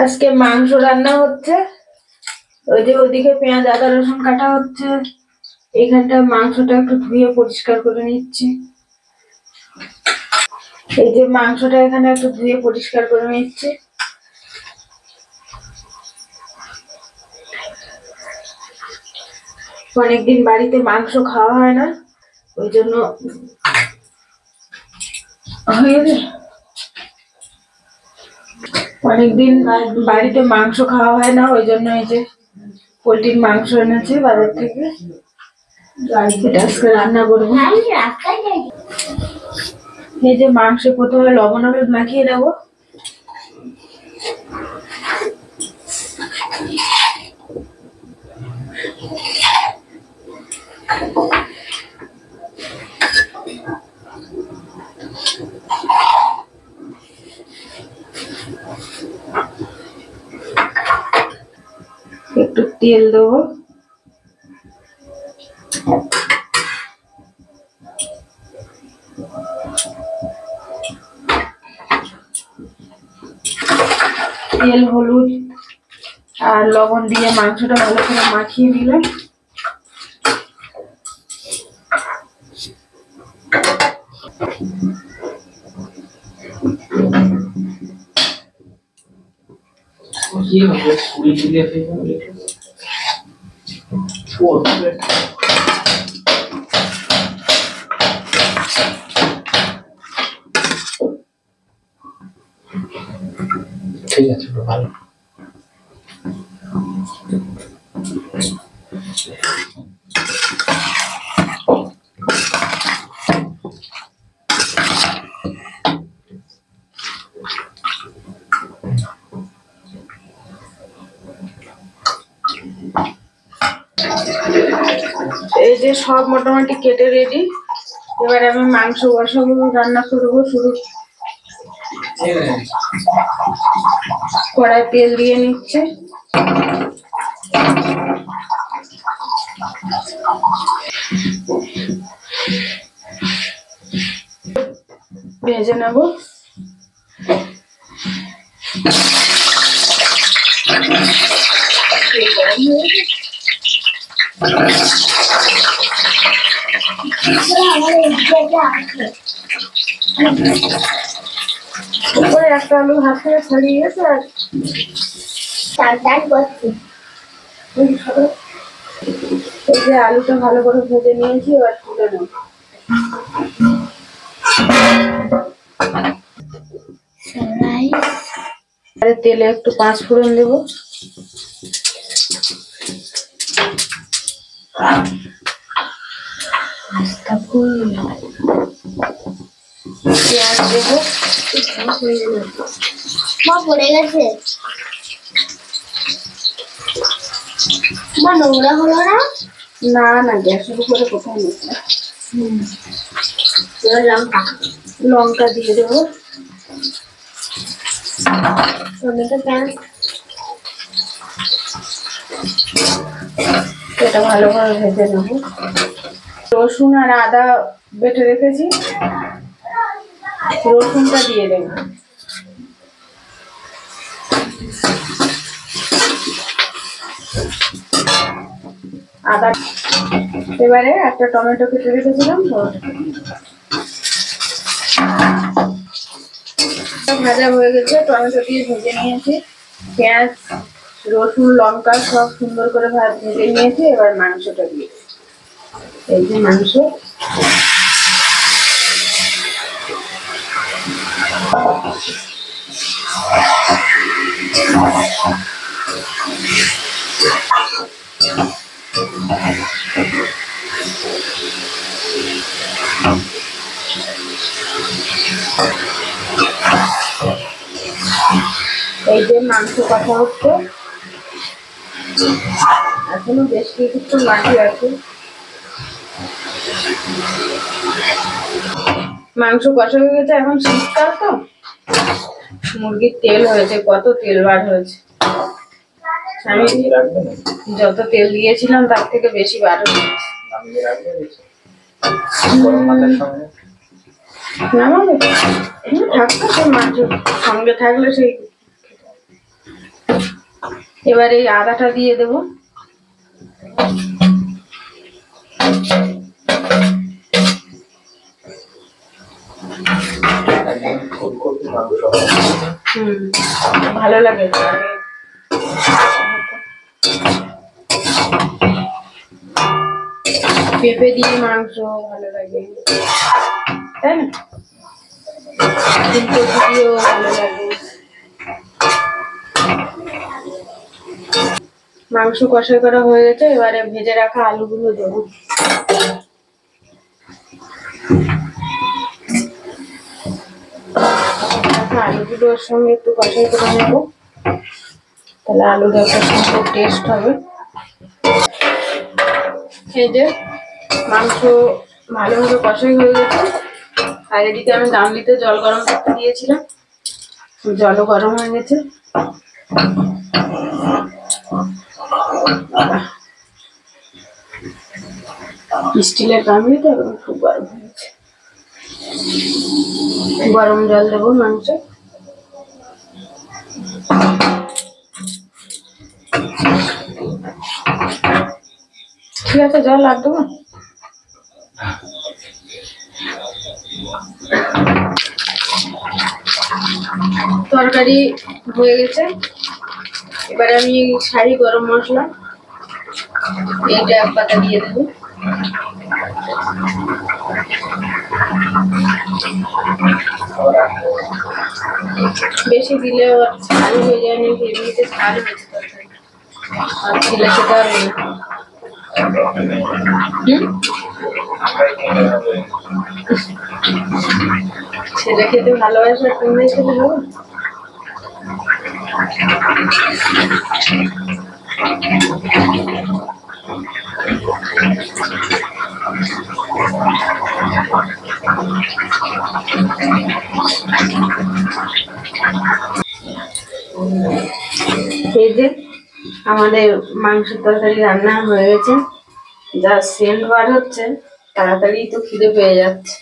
আজকে মাংস রান্না হচ্ছে। ওই যে ওদিকে পেঁয়াজ আদা রসুন কাটা হচ্ছে, এইখানটা মাংসটা একটু ধুয়ে পরিষ্কার করে নিচ্ছি। এই যে মাংসটা এখানে একটু ধুয়ে পরিষ্কার করে নিচ্ছি। অনেকদিন বাড়িতে মাংস খাওয়া হয় না, ওই জন্য অনেকদিন বাড়িতে মাংস খাওয়া হয় না, ওই জন্য এই যে পোল্ট্রির মাংস এনেছে বাজার থেকে, এটা আজকে রান্না করবো। এই যে মাংসে প্রথমে লবণ হলুদ মাখিয়ে দেবো। একটু তেল দেবো। তেল হলুদ আর লবণ দিয়ে মাংসটা ভালো করে মাখিয়ে দিলাম। ঠিক আছে, ভালো। এই যে সব মোটামুটি কেটে রেডি। এবার আমি মাংস বসাবো, রান্না করবো। শুরু কড়াই তেল দিয়ে নিচ্ছে। ভেজে নেবো। উপরে একটা আলু হাত থেকে ছাড়িয়ে গেছে আর এই যে আলুটা ভালো করে ভেজে নিয়েছি, এবার তুলে নেব। তেলে একটু 5 ফোড়ন দেবো। পেঁয়াজ দেবো। মা পড়ে গেছে, মা নোংরা হলো না? না না, গ্যাসের উপরে কোথায় নিচ্ছে। লঙ্কা লঙ্কা দিয়ে দেবো। টমেটো পেঁয়াজ এটা ভালো করে ভেজে নেবো। রসুন আর আদা বেটে রেখেছি, রসুনটা দিয়ে দেবো। আদা, এবারে একটা টমেটো কেটে রেখেছিলাম, ভাজা হয়ে গেছে। টমেটো দিয়ে ভেজে নিয়েছি, পেঁয়াজ রসুন লঙ্কা সব সুন্দর করে ভেজে নিয়েছি। এবার মাংসটা দিয়ে, এই যে মাংস, এই যে মাংস কথা হচ্ছে, এখনো বেশ কিছুক্ষণ বাকি আছে। মাংস কষা হয়ে গেছে। এখন শীতকাল তো, মুরগির তেল হয়েছে, কত তেল বার হয়েছে। আমি যত তেল দিয়েছিলাম তার থেকে বেশি বার হয়েছে। নামাবে থাকতো, সে মাংস সঙ্গে থাকলে সেই এবার এই আদাটা দিয়ে দেবো। ফুলকপি মাংস ভালো লাগে। পেঁপে দিয়ে মাংস ভালো লাগে, তাই না? ফুলকপি দিয়েও ভালো লাগে। মাংস কষাই করা হয়ে গেছে, এবারে ভেজে রাখা আলুগুলো দেবো। আলুগুলো ওর সঙ্গে একটু কষাই করে নেবো, তাহলে আলুটা একটা সুন্দর টেস্ট হবে। এই যে মাংস ভালোভাবে কষাই হয়ে গেছে, আর এদিকে আমি গামলিতে জল গরম করতে দিয়েছিলাম, জলও গরম হয়ে গেছে। স্টিলের গামলিতে খুব গরম হয়ে গেছে। গরম জল দেবো মাংস। ঠিক আছে, জল আর দেবো। তরকারি হয়ে গেছে, এবারে আমি শাহি গরম মশলা এইটা এক পাতা দিয়ে দেবো। বেশি দিলে আবার ঝাল হয়ে যায়, না এমনিতে ঝাল হয়েছে তরকারি, আর ছেলে খেতে পারবে না। ছেলে খেতে ভালোবাসে, তুমি খেতে হবে। এই যে আমাদের মাংসের তরকারি রান্না হয়ে গেছে, যা সেন্ট বার হচ্ছে, তাড়াতাড়ি তো খিদে পেয়ে যাচ্ছে।